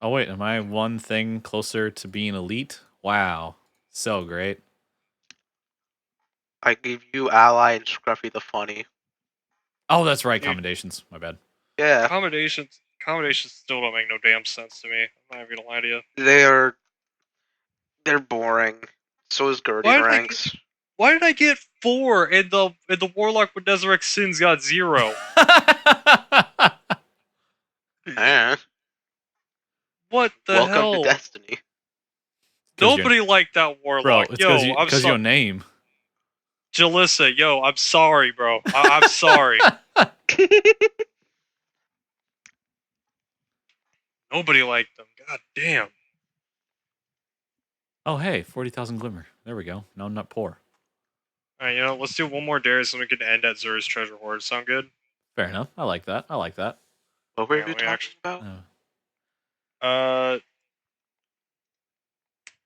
Oh, wait. Am I one thing closer to being elite? Wow. So great. I give you Ally and Scruffy the Funny. Oh, that's right. Dude. Commendations. My bad. Yeah, Accommodations still don't make no damn sense to me. I'm not even gonna lie to you. they're boring. So is Gertie Why did I ranks. Why did I get 4 and the Warlock with Resurrect Sins got 0? Eh, What the welcome to hell? Destiny. Nobody liked that Warlock. Bro, it's Yo, I'm because sorry. your name. Jalissa, yo, I'm sorry, bro. I'm sorry. Nobody liked them. God damn. Oh, hey, 40,000 glimmer. There we go. No, I'm not poor. Alright, let's do one more Darius and we can end at Zura's treasure hoard. Sound good? Fair enough. I like that. I like that. What were Yeah, you we talking actually- about? Oh.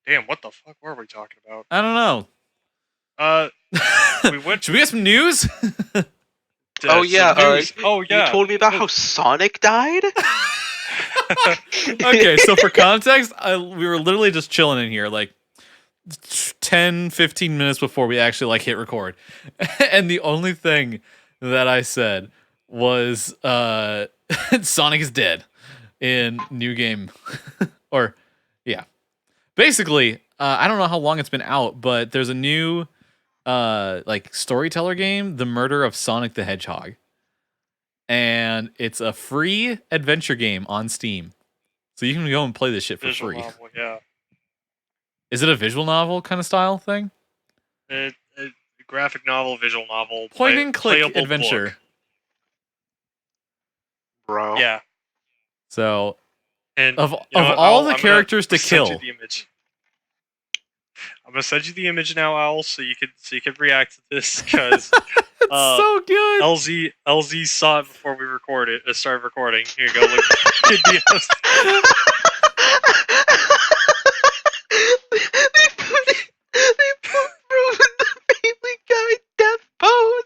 Damn, what the fuck were we talking about? I don't know. We went- Should we get some news? Oh yeah, Oh yeah. you told me about how Sonic died? Okay, so for context, we were literally just chilling in here like 10, 15 minutes before we actually like hit record. And the only thing that I said was Sonic is dead in new game. Or yeah. Basically, I don't know how long it's been out, but there's a new like storyteller game, The Murder of Sonic the Hedgehog. And it's a free adventure game on Steam. So you can go and play this shit for Visual free. novel, yeah. Is it a visual novel kind of style thing? Graphic novel, visual novel, Point and click playable adventure. book. Bro. Yeah. So And of you know what, all Owl, the I'm characters to gonna send kill, you the image. I'm gonna send you the image now, Owl, so you could react to this because it's so good. LZ saw it before we started recording. Here you go. Look, Kid Diaz. they put Ruben the Family Guy death pose.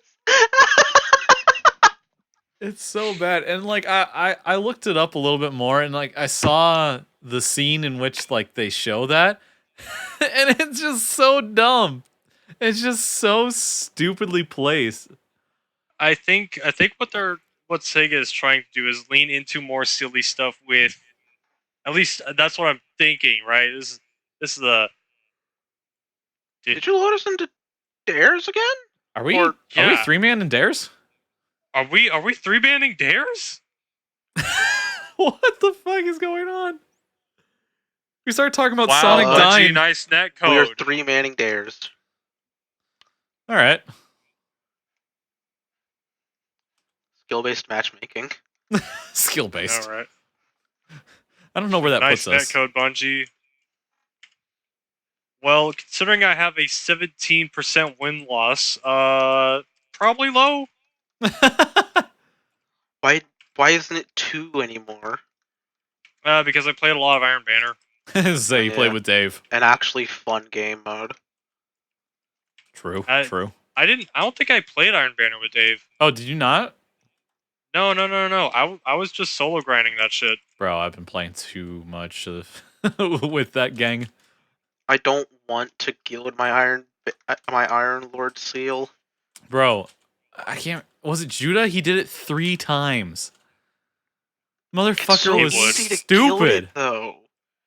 It's so bad. And like I looked it up a little bit more and like I saw the scene in which like they show that and it's just so dumb. It's just so stupidly placed. I think what Sega is trying to do is lean into more silly stuff with. At least that's what I'm thinking. Right? This is the. Did you load us into Dares again? Are we Or- are we Yeah. 3-man in dares? Are we 3-banding dares? What the fuck is going on? We started talking about Wow, Sonic Bungie, dying. nice net We are code. 3-manning Dares. All right. Skill-based matchmaking. Skill based. All right. I don't know where that Nice puts net us. code, Bungie. Well, considering I have a 17% win loss, probably low. Why isn't it 2 anymore? Because I played a lot of Iron Banner. Say you Yeah. played with Dave. An actually fun game mode. True. I- True. I don't think I played Iron Banner with Dave. Oh, did you not? No. I was just solo grinding that shit. Bro, I've been playing too much of with that gang. I don't want to gild my Iron Lord seal. Bro, I can't. Was it Judah? He did it 3 times. Motherfucker It's so was easy to gild stupid. it, though.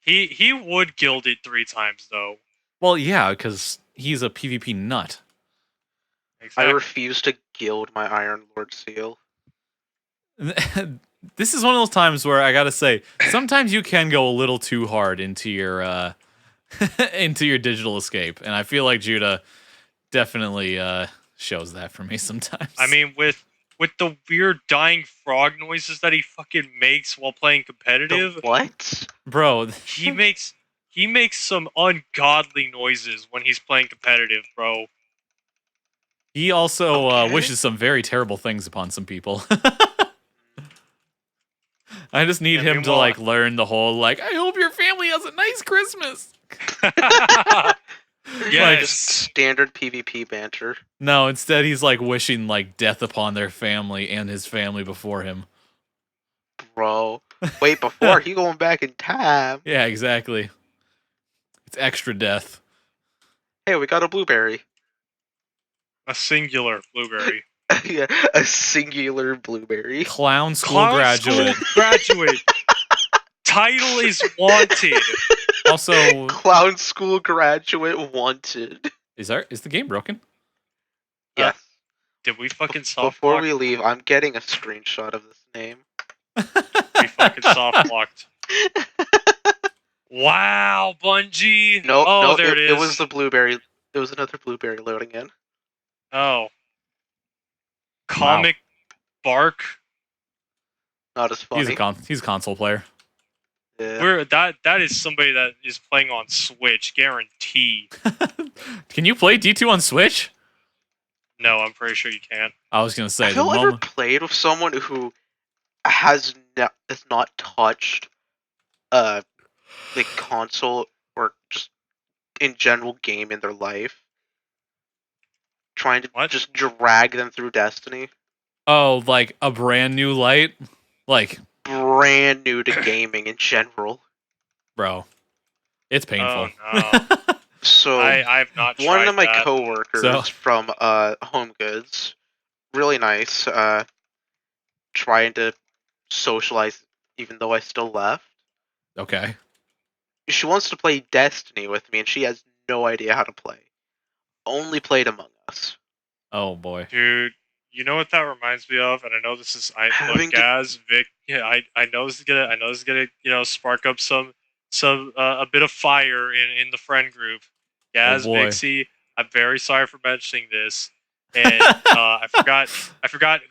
He would gild it 3 times though. Well, yeah, because he's a PvP nut. I Exactly. refuse to gild my Iron Lord seal. This is one of those times where I gotta say, sometimes you can go a little too hard into your into your digital escape, and I feel like Judah definitely shows that for me sometimes. I mean, with the weird dying frog noises that he fucking makes while playing competitive, The what? bro, he makes some ungodly noises when he's playing competitive, bro. He also Okay. wishes some very terrible things upon some people. I just need And him to meanwhile- like learn the whole like I hope your family has a nice Christmas. Yes. Just standard PvP banter. No, instead he's like wishing like death upon their family and his family before him. Bro. Wait, before he going back in time. Yeah, exactly. It's extra death. Hey, we got a blueberry. A singular blueberry. Yeah, a singular blueberry. Clown school Clown graduate. School graduate. Title is wanted. Also, Clown school graduate wanted. is the game broken? Yes. Did we fucking soft Before block? we leave, I'm getting a screenshot of this name. We fucking soft blocked. Wow, Bungie. No, oh, no, there it is. It was the blueberry. There was another blueberry loading in. Oh. Comic Bark. Not as funny. He's a console player. Yeah. That is somebody that is playing on Switch, guaranteed. Can you play D2 on Switch? No, I'm pretty sure you can't. I was gonna say Have the you ever moment. played with someone who has not touched the console or just in general game in their life? Trying to What? just drag them through Destiny. Oh, like a brand new light? Like, Brand new to gaming in general. bro, it's painful. Oh, no. So I've not tried one of my that. coworkers So- from Home Goods, really nice, trying to socialize even though I still left. Okay. She wants to play Destiny with me and she has no idea how to play. Only played Among Us. Oh boy. Dude, you know what that reminds me of? And I know this is Having look, to- Gaz, Vic, yeah, I know this is gonna spark up some a bit of fire in the friend group. Gaz, boy. Vixie, I'm very sorry for mentioning this. And I forgot I forgot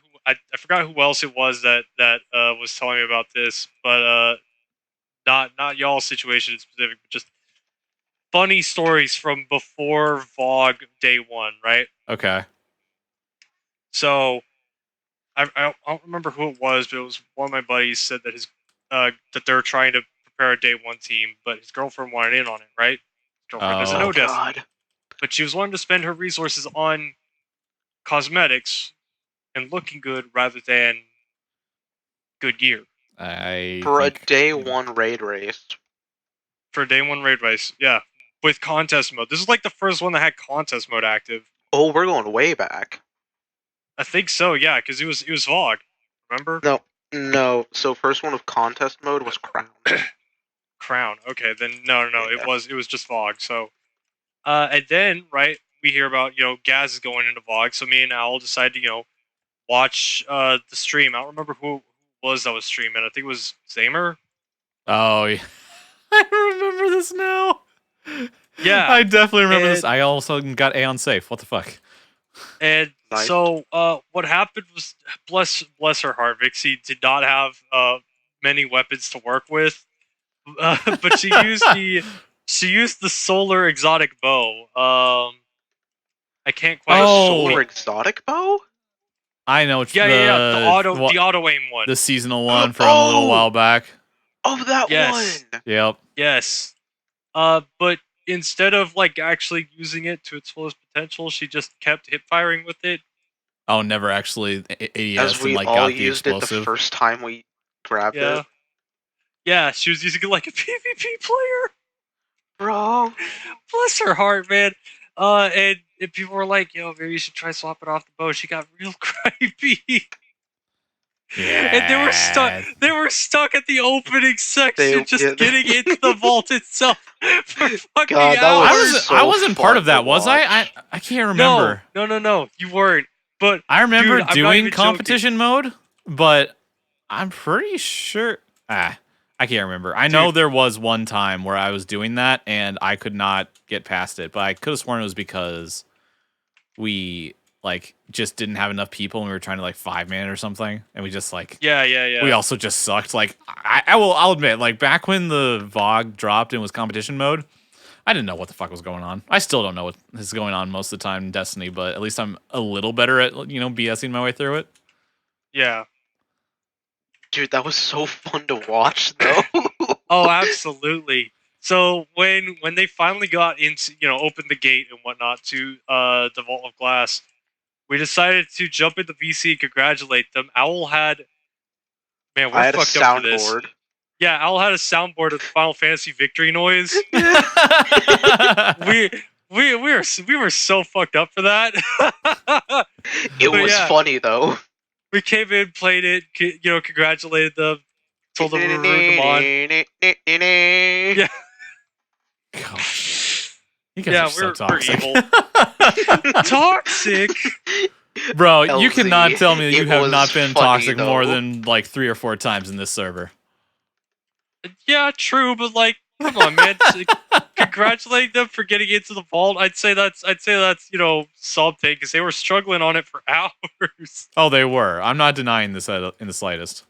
who else it was that was telling me about this, but not y'all's situation in specific, but just funny stories from before VOG day one, right? Okay. So I don't remember who it was, but it was one of my buddies said that his that they're trying to prepare a day one team, but his girlfriend wanted in on it, right? His girlfriend doesn't Oh, know Destiny, God. but she was wanting to spend her resources on cosmetics and looking good rather than good gear For a think- day one raid race. for a day one raid race. Yeah, with contest mode. This is like the first one that had contest mode active. Oh, we're going way back. I think so, yeah, because it was VOG. Remember? No, so first one with contest mode was Crown. Crown. Okay, then no, Yeah. it was just VOG. So, and then right, we hear about Gaz is going into VOG. So me and Owl decide to watch the stream. I don't remember who was that was streaming. I think it was Zamer. Oh, yeah. I remember this now. Yeah, I definitely remember this. and- I also got Aeon safe. What the fuck? and Nice. so what happened was bless her heart, Vixie did not have many weapons to work with, but she used the solar exotic bow. I can't quite. Oh. Solar exotic bow? I know. It's Yeah, the auto aim one. the seasonal one from a little Oh! while back. Oh, that Yes. one! Yep. Yes. But instead of like actually using it to its fullest potential, she just kept hip firing with it. Oh, never actually AES As and we like all got the used it the explosive. first time we grabbed Yeah. it. Yeah, she was using it like a PvP player. Bro. Bless her heart, man. And people were like, maybe you should try swapping off the bow. She got real gripey. Yeah. And they were stuck at the opening section just yeah, getting into the vault itself for fucking God, that hours. was I so wasn't part fun of that, to was watch. I can't remember. No, you weren't. But I remember Dude, I'm not doing even competition mode, but I'm pretty sure. I can't remember. I know Dude. there was one time where I was doing that and I could not get past it, but I could have sworn it was because we like just didn't have enough people and we were trying to like 5-man or something, and we just like yeah. we also just sucked. Like I'll admit, like back when the VOG dropped and was competition mode, I didn't know what the fuck was going on. I still don't know what is going on most of the time in Destiny, but at least I'm a little better at BSing my way through it. Yeah. Dude, that was so fun to watch, though. Oh, absolutely. So when they finally got into opened the gate and whatnot to the Vault of Glass, we decided to jump into VC and congratulate them. Owl had man, we're I had a fucked up for this. soundboard. Yeah, Owl had a soundboard of the Final Fantasy victory noise. we we were so fucked up for that. It But was yeah, funny, though. we came in, played it, congratulated them, told them we were rooting them on. Yeah. Gosh. You guys Yeah, are so we're toxic. evil. Toxic. Bro, you LZ, cannot tell me that you it have was not been funny, toxic more though. than like 3 or 4 times in this server. Yeah, true, but like, come on, man. Congratulate them for getting into the vault. I'd say that's something because they were struggling on it for hours. Oh, they were. I'm not denying this in the slightest.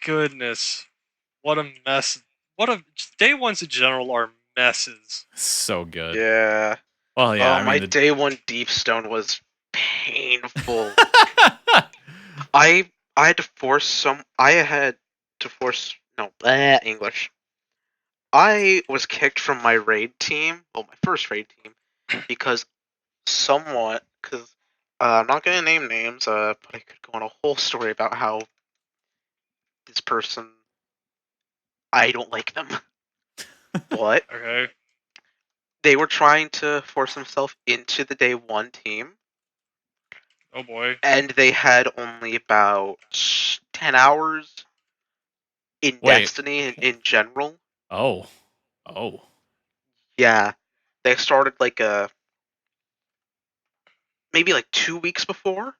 Goodness, what a mess. Day ones in general are messes. So good. Yeah. Well, yeah. My day one Deepstone was painful. I had to force English. I was kicked from my raid team, well, my first raid team, because I'm not gonna name names, but I could go on a whole story about how this person, I don't like them. But Okay. they were trying to force themselves into the day one team, Oh boy. and they had only about 10 hours in Wait. Destiny in general. Oh. Yeah. They started maybe 2 weeks before.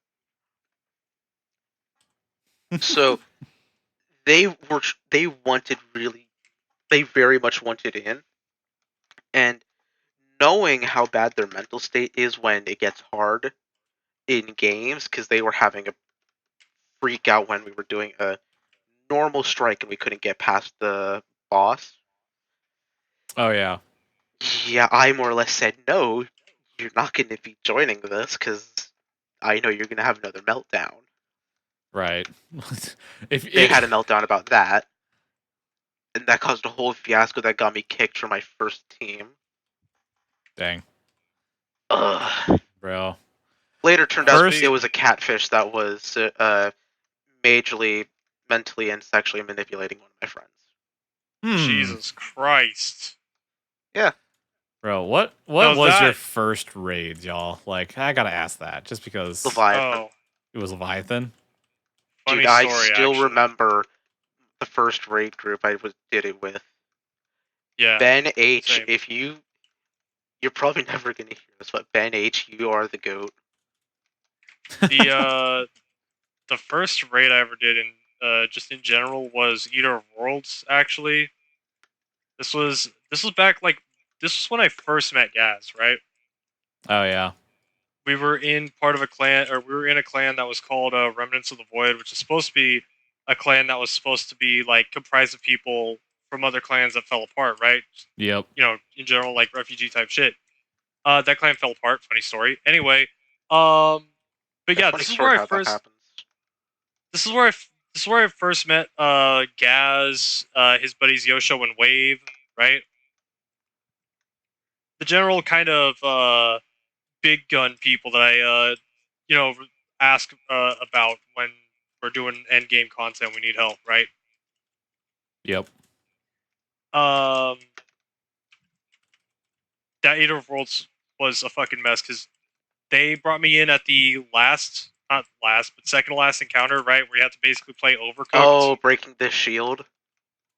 So they very much wanted in, and knowing how bad their mental state is when it gets hard in games, because they were having a freak out when we were doing a normal strike and we couldn't get past the boss. Oh, yeah. Yeah, I more or less said, no, you're not going to be joining this because I know you're going to have another meltdown. Right. They had a meltdown about that, and that caused a whole fiasco that got me kicked from my first team. Dang. Ugh. Bro. Later turned out First- it was a catfish that was majorly mentally and sexually manipulating one of my friends. Jesus Christ. Yeah. Bro, what No, was your that- first raid, y'all? Like, I gotta ask that, just because Leviathan. Oh, it was Leviathan. funny Dude, I story. still actually. remember the first raid group I did it with. Yeah. Ben H, same. if you're probably never gonna hear this, but Ben H, you are the GOAT. The first raid I ever did just in general was Eater of Worlds. Actually, this was back this was when I first met Gaz. Right. Oh yeah. We were in we were in a clan that was called Remnants of the Void, which is supposed to be a clan that was supposed to be comprised of people from other clans that fell apart, right? Yep. In general, like refugee type shit. That clan fell apart. Funny story. Anyway, but yeah, Funny this is story where I how that first. happens. This is where I first met Gaz, his buddies Yosho and Wave, right? The general kind of big gun people that I ask about when we're doing end game content. We need help, right? Yep. That Eater of Worlds was a fucking mess because they brought me in at the not last, but second to last encounter, right? Where you have to basically play Overcooked. Oh, breaking the shield.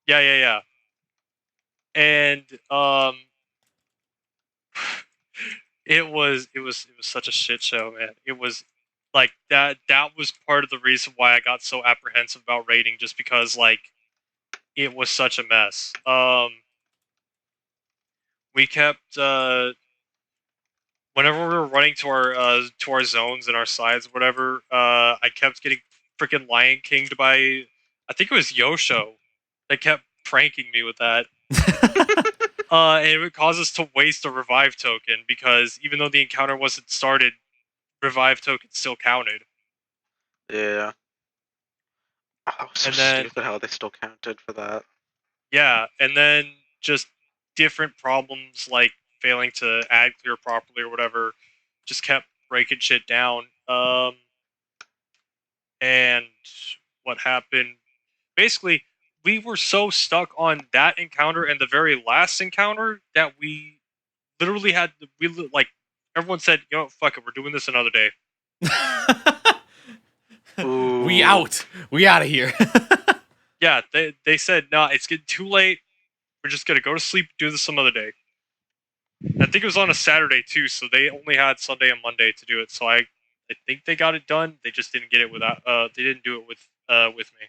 Yeah. And it was such a shit show, man. It was like that was part of the reason why I got so apprehensive about raiding, just because it was such a mess. We kept whenever we were running to our zones and our sides, whatever, I kept getting freaking Lion Kinged by, I think it was Yosho. They kept pranking me with that. And it would cause us to waste a revive token because even though the encounter wasn't started, revive token still counted. Yeah. Oh, that was so And then stupid how they still counted for that. yeah, and then just different problems like failing to add clear properly or whatever just kept breaking shit down. And what happened? Basically, we were so stuck on that encounter and the very last encounter that we literally had like everyone said, you know, fuck it, we're doing this another day. We Ooh. out. We out of here. Yeah, they said, nah, it's getting too late. We're just gonna go to sleep, do this some other day. I think it was on a Saturday too, so they only had Sunday and Monday to do it. So I think they got it done. They just didn't get it without. They didn't do it with me.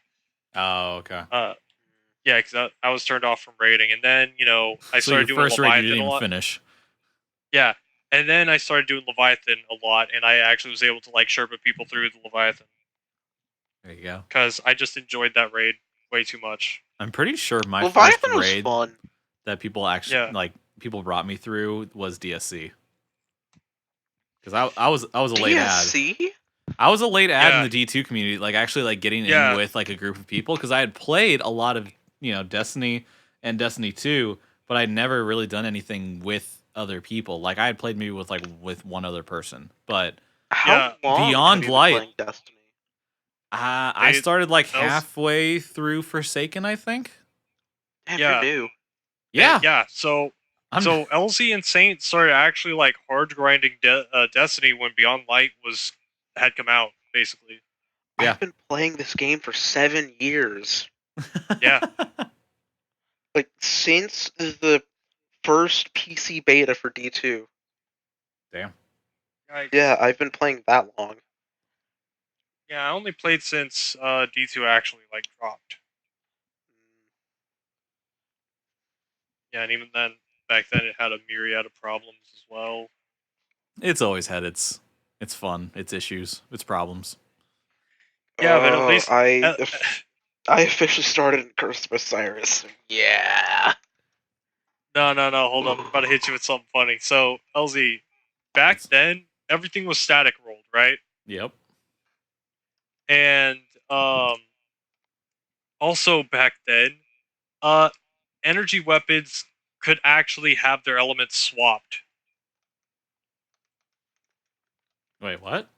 Oh, okay. Yeah, because I was turned off from raiding, and then I So your started doing first raid you Leviathan didn't a even lot. finish. Yeah, and then I started doing Leviathan a lot, and I actually was able to like Sherpa people through the Leviathan There you go. because I just enjoyed that raid way too much. I'm pretty sure my first Leviathan was raid fun. that people actually Yeah, people brought me through was DSC. Because I was a late ad. DSC? I was a late ad in yeah, the D2 community, like actually like getting in yeah, with like a group of people because I had played a lot of Destiny and Destiny 2, but I'd never really done anything with other people. Like I had played maybe with one other person, but How yeah. long have Beyond you been Light, playing Destiny? I They started like else halfway through Forsaken, I think. Damn, you're yeah. new. Yeah, Yeah, so I'm. LZ and Saint started actually like hard grinding Destiny when Beyond Light had come out, basically. Yeah. I've been playing this game for 7 years. Yeah, Like, since the first PC beta for D2. Damn. Yeah, yikes. I've been playing that long. Yeah, I only played since D2 actually like dropped. Yeah, and even then, back then it had a myriad of problems as well. It's always had its fun, its issues, its problems. Yeah, but at Oh, least I officially started in Curse of Osiris. Yeah. no, hold on, I'm about to hit you with something funny. So LZ, back It's then everything was static rolled, right? Yep. And also back then, uh, energy weapons could actually have their elements swapped. Wait, what?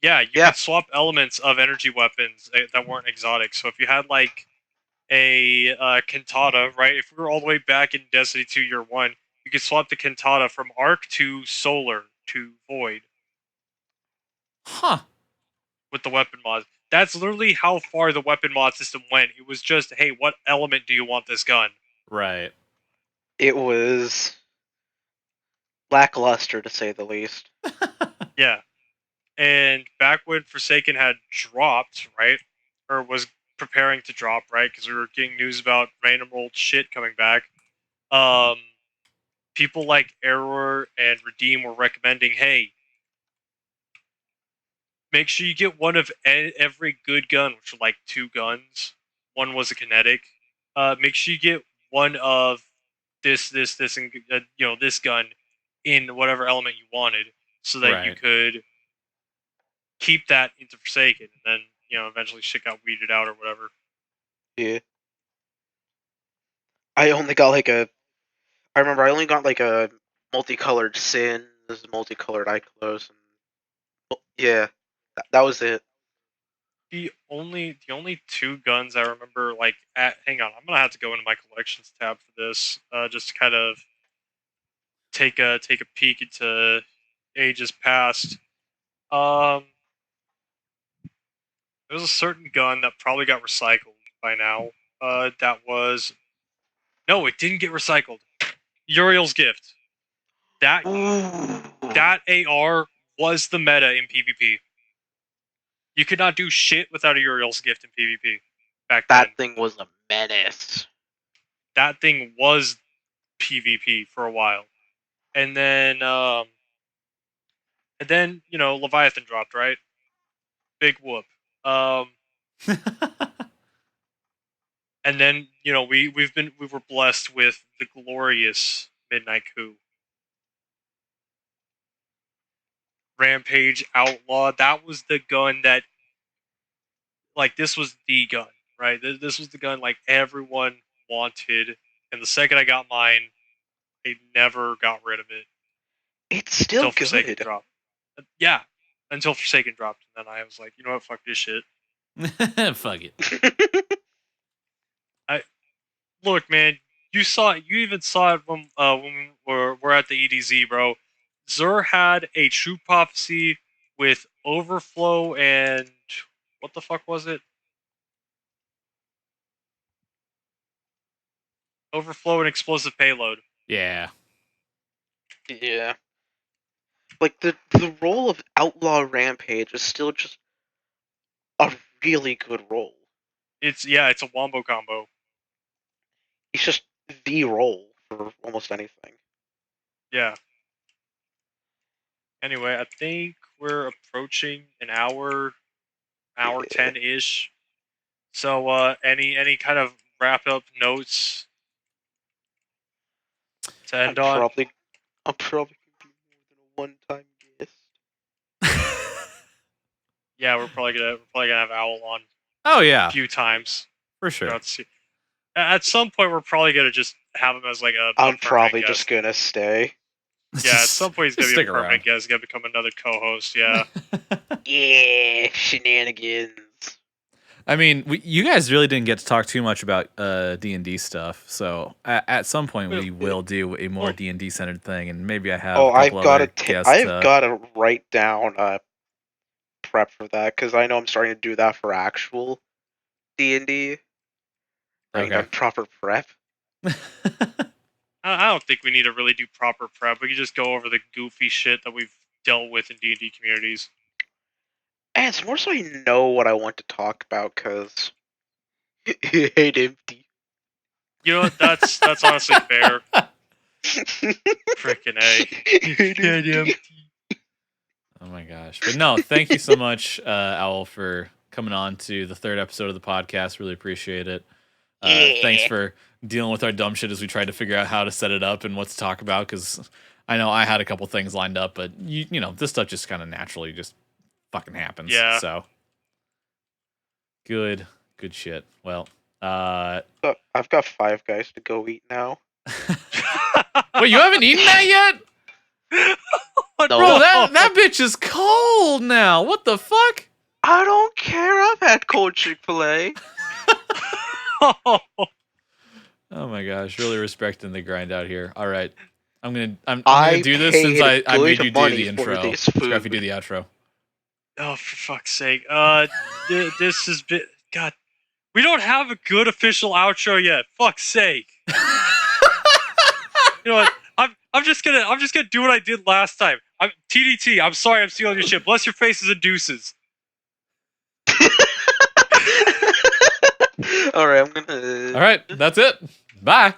Yeah, you Yeah. could swap elements of energy weapons that weren't exotic. So if you had like a cantata, right? If we were all the way back in Destiny 2 Year 1, you could swap the cantata from arc to solar to void Huh. with the weapon mod. That's literally how far the weapon mod system went. It was just, hey, what element do you want this gun? Right. It was lackluster, to say the least. Yeah. And back when Forsaken had dropped, right? Or was preparing to drop, right? Because we were getting news about random old shit coming back. Um, People like Error and Redeem were recommending, hey, make sure you get one of every good gun, which were like 2 guns. One was a kinetic. Make sure you get one of this, and this gun in whatever element you wanted, so that you Right. could keep that into Forsaken, and then eventually shit got weeded out or whatever. Yeah. I only got like a. I remember I only got like a multicolored Sins, multicolored Iclos, and yeah, that was it. The only 2 guns I remember hang on, I'm gonna have to go into my collections tab for this, just to kind of take a peek into ages past. Um, There's a certain gun that probably got recycled by now. That was no, it didn't get recycled. Uriel's Gift. That Ooh, that AR was the meta in PvP. You could not do shit without a Uriel's Gift in PvP back then. that thing was a menace. That thing was PvP for a while, and then Leviathan dropped, right. Big whoop. Um, And then we were blessed with the glorious Midnight Coup. Rampage Outlaw. That was the gun that, like, this was the gun, right? This was the gun like everyone wanted. And the second I got mine, I never got rid of it It's still until Forsaken good. dropped. Yeah, until Forsaken dropped, and then I was like, you know what, fuck this shit. Fuck it. Look, man, you even saw it when we're at the EDZ, bro. Zur had a true prophecy with overflow and what the fuck was it? Overflow and explosive payload. Yeah. Yeah. Like the role of Outlaw Rampage is still just a really good role. It's a wombo combo. He's just the role for almost anything. Yeah. Anyway, I think we're approaching an hour Yeah. 10-ish. So any kind of wrap up notes to I'm end on? probably gonna be more than a one-time guest. Yeah, we're probably gonna have Owl on Oh a yeah, few times for sure. throughout the season. At some point, we're probably gonna just have him as like a I'm permanent probably guest. just gonna stay. Yeah, at some point he's gonna Just be a stick permanent around. guest. He's gonna become another co-host. Yeah. Yeah, shenanigans. I mean, you guys really didn't get to talk too much about D&D stuff, so at some point we will do a more D&D centered thing, and maybe I have a couple other guests. I've got to write down prep for that because I know I'm starting to do that for actual D&D. Writing Okay. down proper prep. I don't think we need to really do proper prep. We can just go over the goofy shit that we've dealt with in D&D communities. And it's more so I know what I want to talk about because it ain't empty. You know what? That's honestly fair. Frickin' A. It ain't empty. Oh my gosh. But no, thank you so much, Owl, for coming on to the third episode of the podcast. Really appreciate it. Thanks Yeah. for dealing with our dumb shit as we tried to figure out how to set it up and what to talk about, because I know I had a couple things lined up, but you know, this stuff just kind of naturally just fucking happens. Yeah. So good shit. Well, So, I've got 5 guys to go eat now. wait, you haven't eaten that yet? What, No. Bro, that bitch is cold now. What the fuck? I don't care. I've had cold Chick-fil-A. Oh my gosh, really respecting the grind out here. All right, I'm gonna do this since I made you do money the for intro. this Scruffy, food. do the outro. Oh, for fuck's sake. This has been... God. We don't have a good official outro yet. Fuck's sake. You know what? I'm just gonna do what I did last time. I'm TDT. I'm sorry. I'm stealing your shit. Bless your faces and deuces. All right, I'm gonna. All right, that's it. Bye.